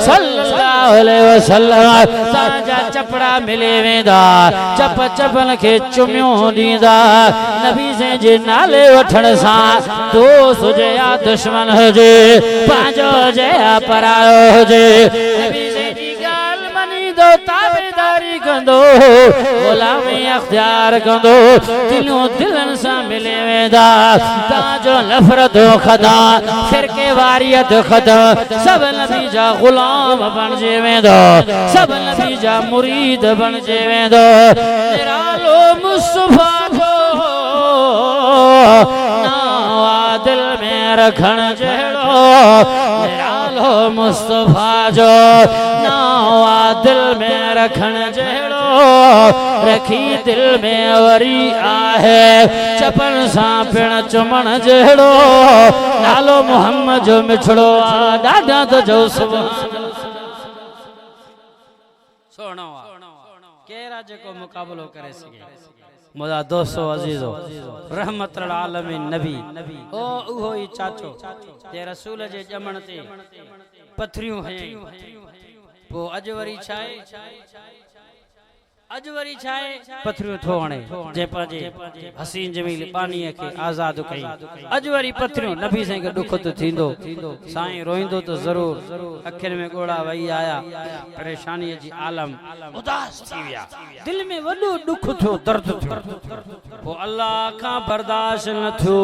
सल्लल्लाहु अलैहि वसल्लम। ताजा चपड़ा मिले वेंदा, चप चपन के चुमियो दीदा। नबी से जे नाले वठण सा दोस्त हुजे या दुश्मन हुजे, पांजो जे या परायो हुजे, नबी से जी गाल मनी दो ताबेदारी कंदो, गुलामी अख्तियार कंदो। दिलों दिलन सा मिले वेंदा। ताजो नफरत खदा, फिरके वारियत खत्म, सब नबी जा गुलाम बन जे वेंदो, सब नबी जा मुरीद बन जे वेंदो। निरालो मुस्तफा को नावा दिल में रखण जहिड़ो, निरालो मुस्तफा जो नावा दिल में रखण जहिड़ो, रखी दिल में वरी आहे चपन सा पिण चुमण जहिड़ो। नालो मोहम्मद जो मिठड़ो आ, ॾाढा तो जो सुभान सोणो आ। केरा जेको मुकाबलो करे सके। मुदा दोस्तों अजीजो, रहमतुल आलमीन नबी ओ उहो ही चाचो ते रसूल जे ॼमण ते पथरियूं हयई। पो अजवरी छाए, अजवरी छाए पथरियूं थो हणे जे पंहिंजे हसीन जमील बानीअ खे आज़ाद कई। अजवरी पथरियूं नबी साईं खे दुख तो थींदो, साईं रोईंदो तो जरूर, अखियुनि में ॻोड़ा वही आया, परेशानीअ जी आलम उदास थी विया, दिल में वॾो दुख थियो, दर्द थियो। पोइ अल्लाह खां बर्दाश्त न थियो,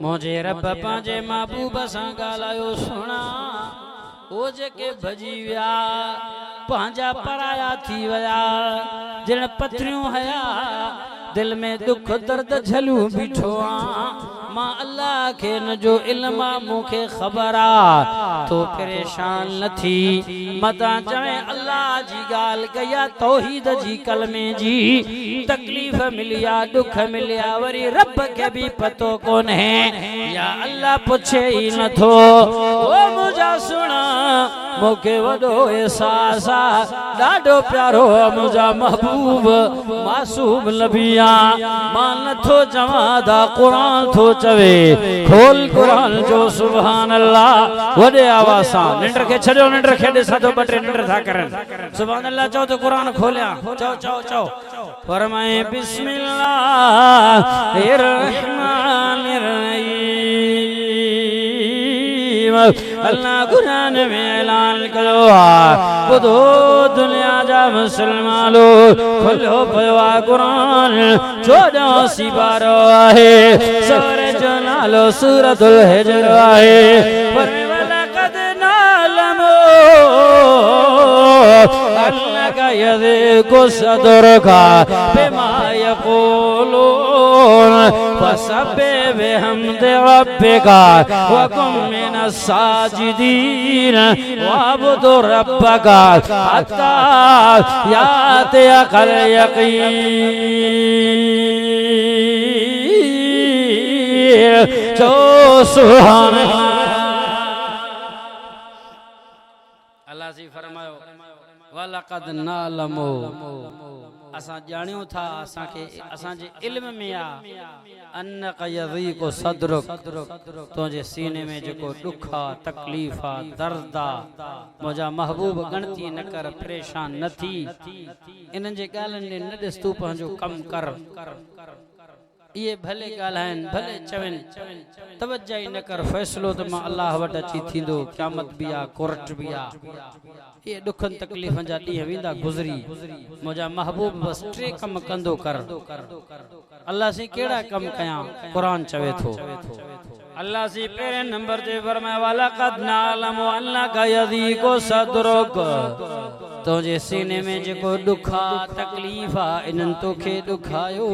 मुंहिंजे रब पंहिंजे महबूब सां ॻाल्हायो, सुणा ओ जेके भजी विया पंहिंजा पराया थी विया, जिन पथरियूं हया दिल में दुख दर्द झलियूं बीठो आ। मां अल्लाह के न जो इल्म मूंखे ख़बर आ, तो परेशान न थी मता चवे अल्लाह जी गाल कया, तौहीद जी कलमे जी तकलीफ मिलिया, दुख मिलिया, वरी रब के भी पतो कोन है या अल्लाह पुछे ही न थो। ओ मुझा सुना मूंखे वॾो एहसास आ, ॾाढो प्यारो मुझा महबूब मासूम नबिया, मां नथो चवां दा क़ुरान थो चवे, खोल कुरान जो सुभान अल्लाह। वॾे आवाज़ सां निंड खे छॾियो, निंड खे ॾिसां तो ॿ टे निंड था करनि, सुभान अल्लाह चओ तो कुरान खोलिया, चओ चओ चओ। फरमाए बिस्मिल्लाहिर रहमानिर रहीम। अल्लाह कुरान में ऐलान कयो आ, ॿुधो दुनिया जा मुसलमानो, खोलियो पियो आ कुरान, 14 सिपारो आहे, सूरत जो नालो सूरतुल हिज्र आहे। पर वलक़द नालमो अन्नका यज़ीक़ु सदरुका बिमा यक़ूलून फसब्बिह बिहम्दि रब्बिका वकुन मिनस साजिदीन वअब्द रब्बका हत्ता यातियकल यकीन। जो सुभान अल्लाह जी फरमायो, वलक़द नालमो, असां ॼाणियूं था, असांखे असांजे इल्म में आ, अन्नका यज़ीक़ु सदरुक, तुंहिंजे सीने में जेको दुख आ, तकलीफ़ आ, दर्द आ, मुंहिंजा महबूब गणती न कर, परेशान न थी, इन्हनि जे ॻाल्हियुनि ॾे न ॾिस, तूं पंहिंजो कमु कर। ये भले ॻाल्हाइनि, भले चवनि, तवज्जो न कर, फ़ैसिलो त मां अल्लाह वटि अची थींदो, क़यामत बि आ, कोर्ट बि आ, ये दुखनि तकलीफ़नि जा ॾींहं वेंदा गुज़री, मुंहिंजा महबूब बसि 3 कम कंदो कर। अल्लाह से कहिड़ा कम कयां, क़ुरान चवे थो। अल्लाह से पहले नंबर ते फरमाया वाला कद नालम अल्लाह का यदी को सदरुक तुझे सीने में जेको दुखा तकलीफा इनन तोखे दुखायो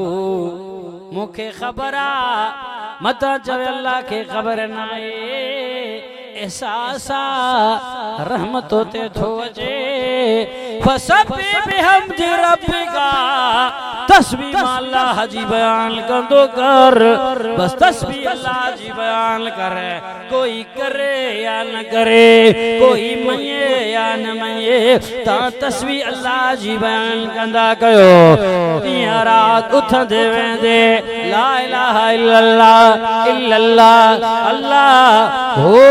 मुखे खबर आ मता चवे अल्लाह के खबर ना एहसासा रहमतो ते थो अचे फसब्बि बिहम्दि रब्बिका तस्बीह अल्लाह जी बयान कंदो कर बस तस्बीह अल्लाह जी बयान करे कोई करे या न करे कोई मये या न मये ता तस्बीह अल्लाह जी बयान कंदा कयो इया रात उठंदे वेंदे ला इलाहा इल्लल्लाह इल्लल्लाह अल्लाह हो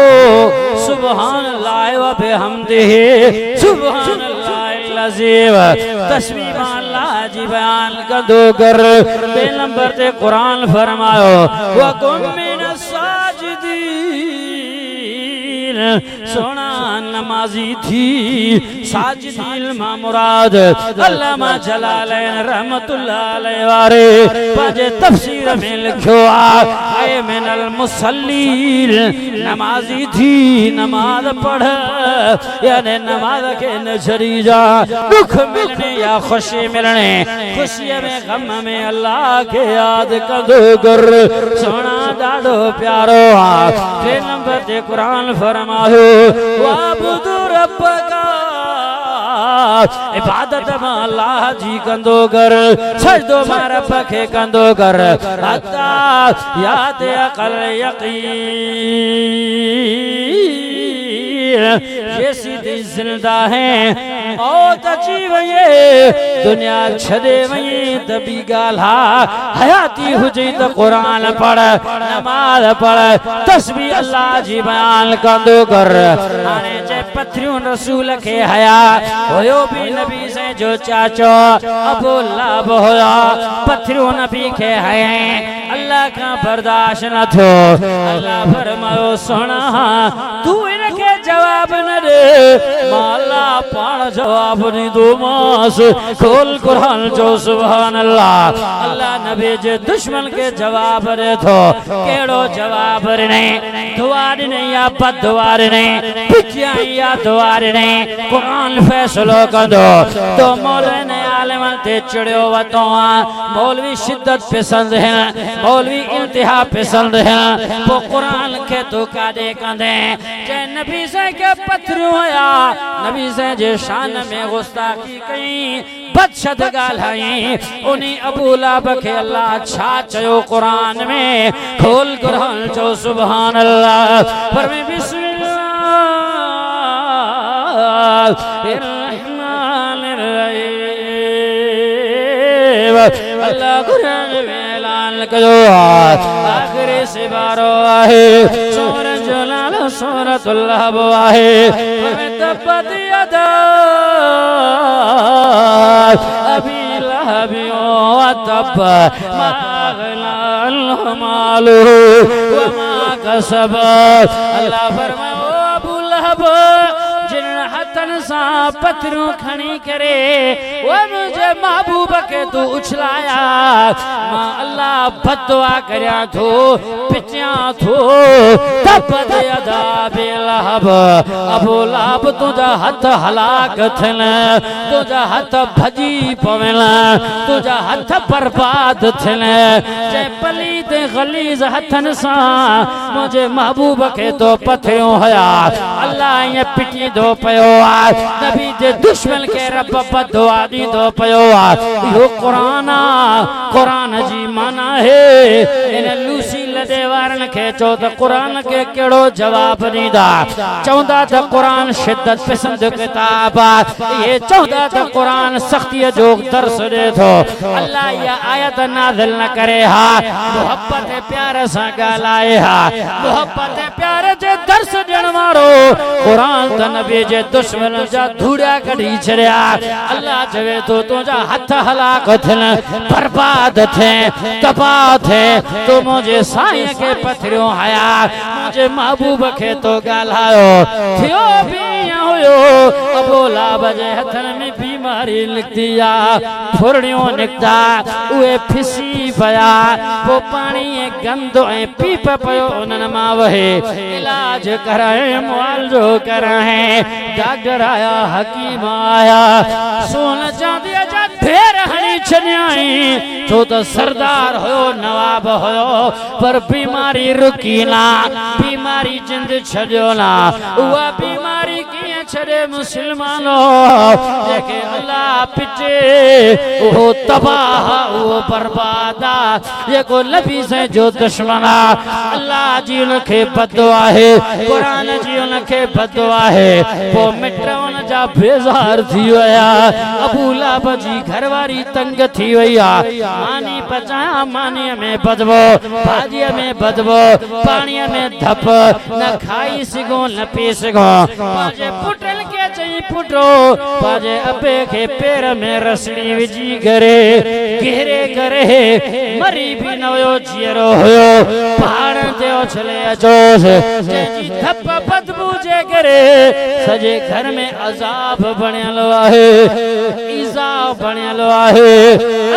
सुभान अल्लाह व बिहम्दिही सुभान अल्लाह अज़ीम तस्बीह अल्लाह जी बयान कंदो कर बे नंबर ते कुरान फरमायो व कुम मिनस साजिदीन सोना नमाजी थी साजिदीन मा मुराद अल्लामा जलालैन रहमतुल्लाह अलैहि वारे पाजे तफसीर में लिखो आए मिनल मुसल्लीन नमाजी थी नमाज पढ़ यानी नमाज के न छड़ी जा दुख मिलने या खुशी मिलने खुशी में गम में अल्लाह के याद कदो कर सोना दादो प्यारो के नंबर ते कुरान फरमायो वाबुद रब्बका इबादत में अल्लाह जी कंदो कर सजदो में रब के कंदो कर हत्ता याद अकल यकीन ये सीधी जिंदा है मौत अची वये दुनिया छदे वये दबी गाला हयाती हुजे तो कुरान पढ़ नमाज पढ़ तस्बीह अल्लाह जी बयान कंदो कर आने जे पथरियों रसूल के हया होयो भी नबी से जो चाचो अबू लाभ होया पथरियों नबी के हया अल्लाह का बर्दाश्त न थो अल्लाह फरमायो सुना तू इनके जवाब न दे माला पाण जवाब नहीं दो मास खोल कुरान जो सुभान अल्लाह अल्लाह नबी जे दुश्मन के जवाब दे थो केड़ो जवाब नहीं दुआर नहीं या बद दुआर नहीं पिछिया या दुआर नहीं कुरान फैसलो कंदो तो मौलाना आलिम ते चढ़ियो वतो मौलवी शिद्दत पसंद है मौलवी इंतहा पसंद है वो कुरान के तो कादे कंदे जे नबी से के पत्थर होया नबी से जे शान में गुस्ताखी कई बदशद गालाई उन्हीं अबू लाब के अल्लाह छा चयो कुरान में खोल कुरान जो सुभान अल्लाह पर मैं बिस्मिल्लाह अल्लाह कुरान में ऐलान करो आखिरी से बारो आहे सूरज जलाल सूरतुल्लाह आहे तब्बत यदा अबी लहबियो तब मा अगना मालू व मा कसब अल्लाह फरमाओ अबू लहब जिन हथन सा पत्थरों खणी करे वो मुझे महबूब के तू उछलाया मां अल्लाह बददुआ करया थो पिछया थो तब यदा बेलहब अबू लहब तुझा हाथ हलाक थिन तुझा हाथ भजी पवन तुझा हाथ बर्बाद थिन जे पलीद गलीज हथन सा मुझे महबूब के तो पत्थरों हया अल्लाह ये पिटी दो पयो नबी जे दुश्मन के रब बददुआ दी दो पयो यो कुरान जी माना है इन लूसी लदे वारन के चो तो कुरान के केड़ो जवाब नहीं दा चौंदा तो कुरान शिद्दत पसंद किताब ये चौंदा तो कुरान सख्ती जो दर्स दे थो अल्लाह ये आयत नाज़िल न करे हा मोहब्बत प्यार सा गालाए हा मोहब्बत प्यार जे दर्स देण वारो कुरान त नबी जे दुश्मन जा धूड़ा कढी छड़या अल्लाह जवे तो तुझा हाथ हलाक थिन बर्बाद थे तबाह थे तो मुझे साईं के पथरियों हया मुझे महबूब के तो गालायो थियो भी हुयो अबू लाहब जे हथन में बीमारी निकती आ फुरड़ियों निकता उए फिसी पया वो पानी गंदो ए पीप पयो उनन मा वहे इलाज कराए मुआवजो कराए डॉक्टर आया हकीम आया सोन चांदी जा ढेर हणी छन्याई तो सरदार हो नवाब हो पर बीमारी रुकी ना बीमारी जिंद छड़ियो ना उहा बीमारी किए छड़े मुसलमानो जेके अल्लाह पिटे वो तबाह वो बर्बादा जेको नबी से जो दुश्मना अल्लाह जी उनके बददुआ है कुरान जी उनके बददुआ है वो मिट उन जा बेजार थी वया अबू लाहब जी घरवारी तंग थी वया मानी पचाया मानी में बदबो भाजी में बदबो पानी में धप न खाई सिगो न पी सिगो पाजे पुटल के चई पुटो पाजे अबे के पैर में रसड़ी विजी करे घेरे करे मरी भी नयो जियरो होयो पहाड़ ते उछले अचोस जी धप बदबू जे करे सजे घर में अजाब बणियलो आहे ईजा बणियलो आहे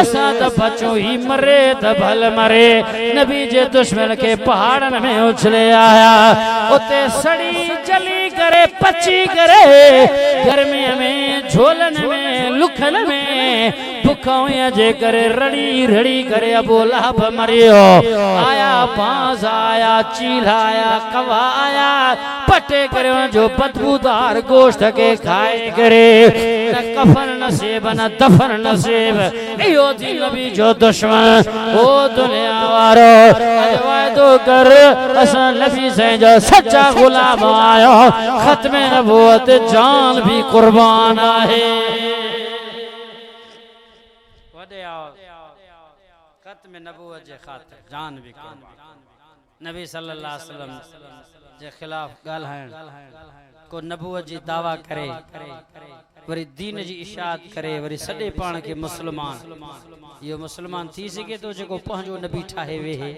असा त बचो ही मरे त भल मरे नबी जे दुश्मन के पहाड़न में उछले आया उते सड़ी जली करे पची करे गर्मी में झोलन में लुखन में भुखों जे करे रड़ी रड़ी करे अबू लाहब मरियो आया बांस आया चील आया कवा आया पटे करे जो बदबूदार गोश्त के खाए करे न कफन नसीब न दफन नसीब इहो थी नबी जो दुश्मन ओ दुनिया वारो अज वायदो कर असां नबी से जो सच्चा गुलाम आयो खत्म नबूवत जान भी कुर्बान आहे वडे आओ खत्म नबूवत जे खातिर जान भी कुर्बान नबी सल्लल्लाहु अलैहि वसल्लम जे खिलाफ गाल्हाइण को नबूवत जी दावा करे वरी दीन जी इशाअत करे वरी सडे पाण के मुसलमान यो मुसलमान थी सके तो जेको पंहिंजो नबी ठाहे वेहे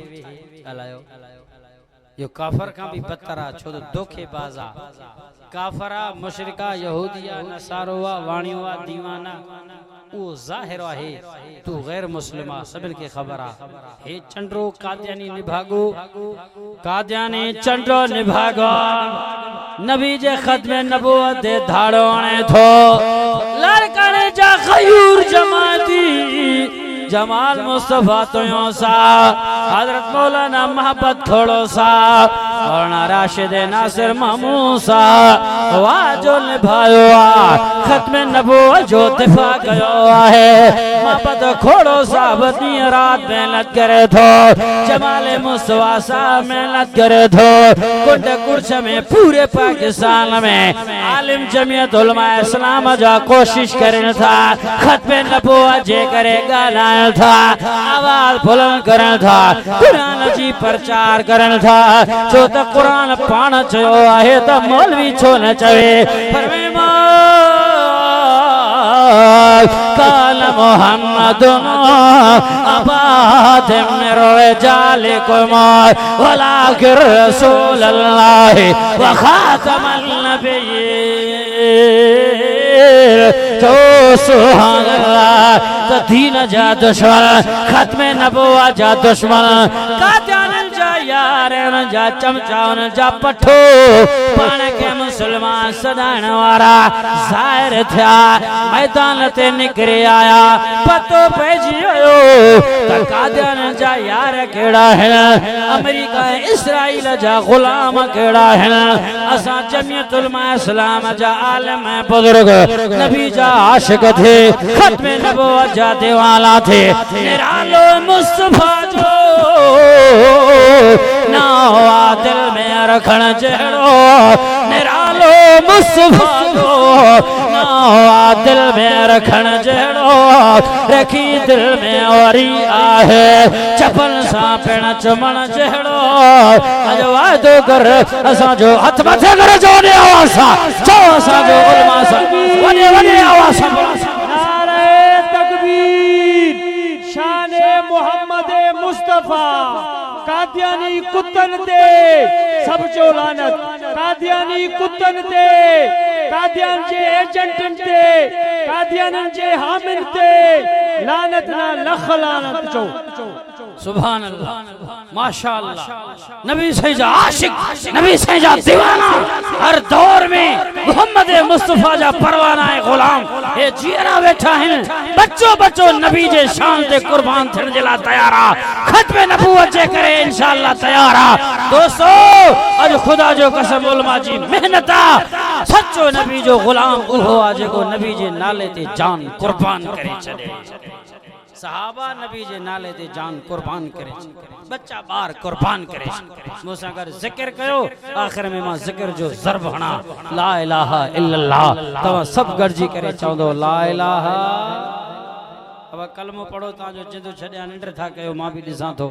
ॻाल्हायो यो काफर का भी बदतर छो तो धोखेबाज़ा काफरा मुशरिका यहूदिया नसारोवा वाणियोवा दीवाना वो जाहिर है तू गैर मुस्लिमा सबिन के खबर आ हे चंड्रो कादियानी निभागो कादियानी चंड्रो निभागो नबी जे खत में नबूवत दे धाड़ोने थो लड़कने जा खयूर जमाती जमाल मुस्तफा तो सा हजरत मौलाना मोहब्बत थोड़ो सा और राशिद नासिर मामू सा वाजो निभायो खत्म नबूवत जो दिफा कयो है मोहब्बत खोड़ो सा बदी रात मेहनत करे थो जमाल मुस्तफा सा मेहनत करे थो कुंड कुर्छ में पूरे पाकिस्तान में आलिम जमियत उलमा इस्लाम जा कोशिश करन था खत्म नबूवत जे करे गाना था आवाज बुलंद करन था कुरान जी प्रचार करन था जो त कुरान पाण चयो आहे त मौलवी छो न चवे फरमाया काल मोहम्मद अबाद मेरो जालिकुम वला रसूल अल्लाह व खातमन नबिय्यीन तो सुभान अल्लाह तो दीन जा दुश्मन खत्म नबूवत जा दुश्मन कादियान जा यार जा चमचा जा पठो पाण के मुसलमान सदाइण वारा ज़ाहिर थिया मैदान ते निकरी आया पतो पइजी वियो त कादियान जा यार केड़ा है अमेरिका इस्राइल जा गुलाम केड़ा है असा जमियत उलमा इस्लाम जा आलिम बुजुर्ग नबी जा आशिक थे खत्म नबूवत जा दीवाना थे निरालो मुस्तफा जो नावा दिल में रखण जहिड़ो निरालो मुस्तफा जो नावा दिल में रखण जहिड़ो रखी दिल में वरी आहे चपन सां पिण चुमण जहिड़ो अज वाइदो कर असां जो हथ मथे करे जो वॾे आवाज़ सां चओ असां जो उलमा सां वॾे वॾे आवाज़ सां नारे तकबीर शान मोहम्मद मुस्तफा कादियानी कुत्तन ते सब जो लानत कादियानी कुत्तन ते कादियान जे एजेंटन ते कादियानन जे हामिन ते लानत ना लख लानत चो सुभान अल्लाह माशाअल्लाह नबी सही जा आशिक नबी सही जा दीवाना हर दौर में मोहम्मद मुस्तफा जा परवाना है गुलाम ये जीरा बैठा है बच्चों बच्चों नबी जे शान ते कुर्बान थियण जे ला तैयार आ खत्म नबूवत जे करे इंशाअल्लाह तैयार आ दोस्तों अज खुदा जो कसम उलमा जी मेहनत आ सच्चो नबी जो गुलाम उहो आ जेको नबी जे नाले ते जान कुर्बान करे छडे सहाबा नबी जे नाले ते जान कुर्बान करे बच्चा बार कुर्बान करे मूसा कर जिक्र कयो आखिर में मां जिक्र जो ज़र्ब हणा ला इलाहा इल्लल्लाह तवा सब गरजी करे चवंदो ला इलाहा अब कलमो पढ़ो ता जो जिंदो छड्या निंडर था कयो मां भी दिसां थो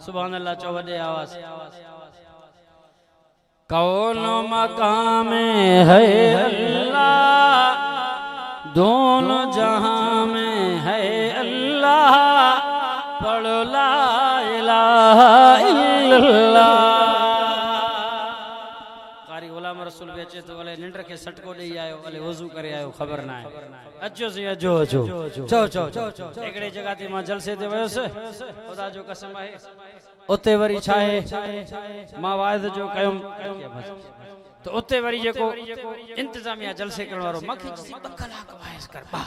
सुभान अल्लाह चो वडे आवाज कौन मकाम है अल्लाह दोनों जहां में है अल्लाह पढ़ो ला इलाहा इल्लल्लाह कारी गुलाम रसूल बेचे तो वाले निंडर के सटको दे आयो वाले वजू करे आयो खबर ना है अजो से अजो अजो चो एकड़े जगह ते मां जलसे ते वयोस खुदा जो कसम है उते वरी छाए मां वायद जो कयम तो उते वरी जेको इंतजामिया जलसे करण वारो मखी 2 कलाक वाइस कर बा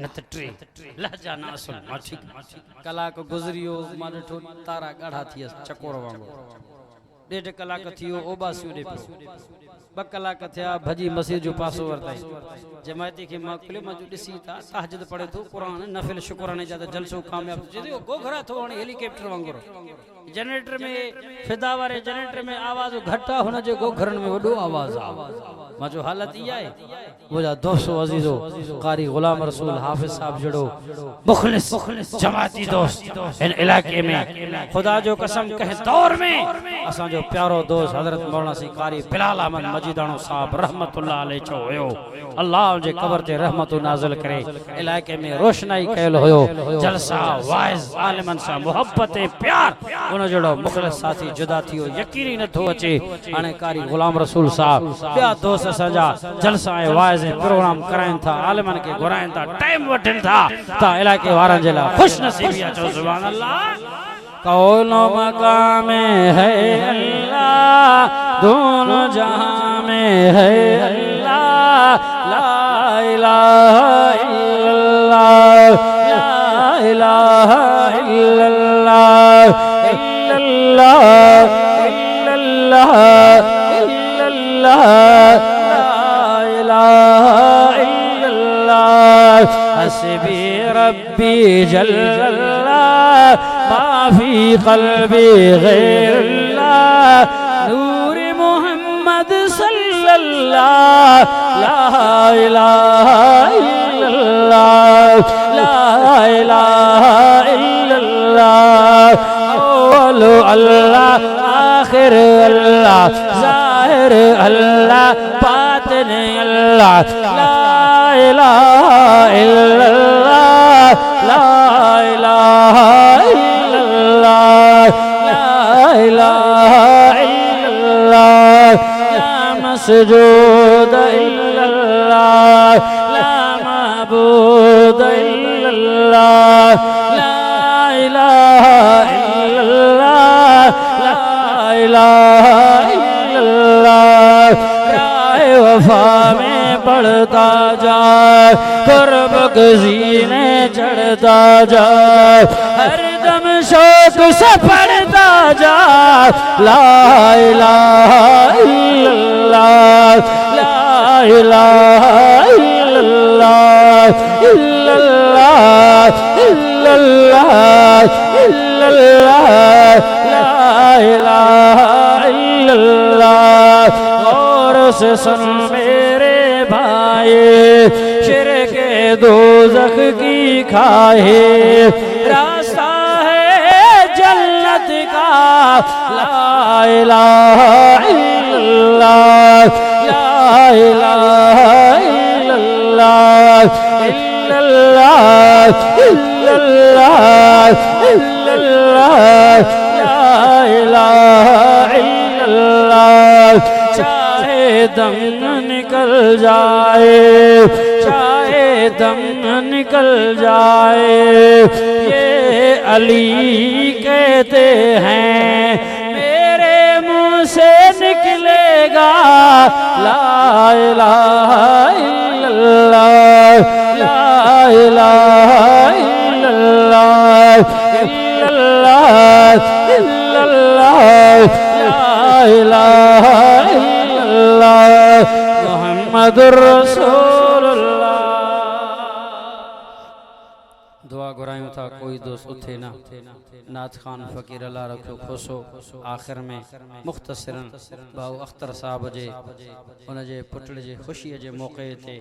न त 3 लहजा ना सुन मा ठीक कलाक गुजरियो मा ॾिठो तारा गाढ़ा थियस चकोर वांगुर 1.5 कलाक थियो ओबासियो दे 2 कलाक थिया भजी मस्जिद जो पासो वरताई जमायती के मखले मजु दिसी था तहज्जुद पढ़े तो कुरान नफिल शुक्राने ज्यादा जलसो कामयाब जो गोघरा थो हाणे हेलीकॉप्टर वांगुर जनरेटर में फिदा वाले जनरेटर में आवाज घटा होने जो गोघरन में वडो आवाज आ माजो हालत ई है बोला दोस्तों अजीजो कारी गुलाम रसूल हाफिज साहब जड़ो मुखलिस जमाती दोस्त इन इलाके में खुदा जो कसम कहे दौर में असा जो प्यारो दोस्त हजरत मौलाना सी कारी बिलाल अहमद मजीदानो साहब रहमतुल्लाह अलैहि चो होयो अल्लाह जे कब्र ते रहमत नाज़िल करे इलाके में रोशनाई कयल होयो जलसा वाइज आलिमन सा मोहब्बत प्यार उन जड़ो मुखलिस साथी जुदा थियो यकीन न थो अचे हाने कारी गुलाम रसूल साहब बिया दोस्त सजा जलसा ए वाइज प्रोग्राम कराइन था आलिमन के घुराइन था टाइम वठन था ता इलाके वारन जे ला खुश नसीबिया चो सुभान अल्लाह कौन मकाम है अल्लाह दोनों जहां में है अल्लाह ला इलाहा इल्लल्लाह ला इलाहा इल्लल्लाह इल्लल्लाह इल्लल्लाह इल्लल्लाह ला इलाहा इल्लल्लाह हस्बी रब्बी जल्लल्लाह माफी क़ल्बी गैरुल्लाह नूर मोहम्मद सल्लल्लाह ला इलाहा इल्लल्लाह ला इलाहा इल्लल्लाह अव्वल अल्लाह आखिर अल्लाह ज़ाहिर अल्लाह बातिन अल्लाह ला इलाहा इल्लल्लाह ला इलाहा इल्लल्लाह ला इलाहा इल्लल्लाह ला मसजूद इल्लल्लाह ला माबूद इल्लल्लाह ला इलाहा इल्लल्लाह ला इलाहा इल्लल्लाह राह वफा में बढ़ता जा कुर्ब सीने चढ़ता जा हर दम शौक से पढ़ता जा ला इलाहा इल्लल्लाह ला इलाहा इल्लल्लाह इल्लल्लाह इल्लल्लाह इल्लल्लाह ला इलाहा इल्लल्लाह और से सुन मेरे भाई शिरक दोज़ख की खाए रास्ता है जन्नत का ला इलाहा इल्लल्लाह ला इलाहा इल्लल्लाह इल्लल्लाह इल्लल्लाह इल्लल्लाह ला इलाहा इल्लल्लाह चाहे दम निकल जाए, चाहे दम निकल जाए, ये अली कहते हैं मेरे मुंह से निकलेगा ला इलाहा इल्लल्लाह, ला इलाहा इल्लल्लाह, इल्लल्लाह इल्लल्लाह, ला इलाहा इल्लल्लाह, मुहम्मदुर रसूलुल्लाह। दुआ घुरायूं था कोई दोस्त उथे ना, नाथ खान फ़कीर अल्लाह रखो खुशो। आख़िर में मुख़्तसिरन भाऊ अख्तर साहब जे उन जे पुट जे ख़ुशीअ जे मौक़े ते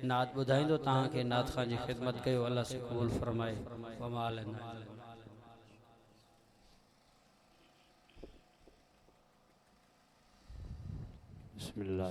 नात ॿुधाईंदो तव्हांखे नाथ खान जी ख़िदमत कयो, अल्लाह से क़बूल फ़रमाए। वमाल बिस्मिल्लाह।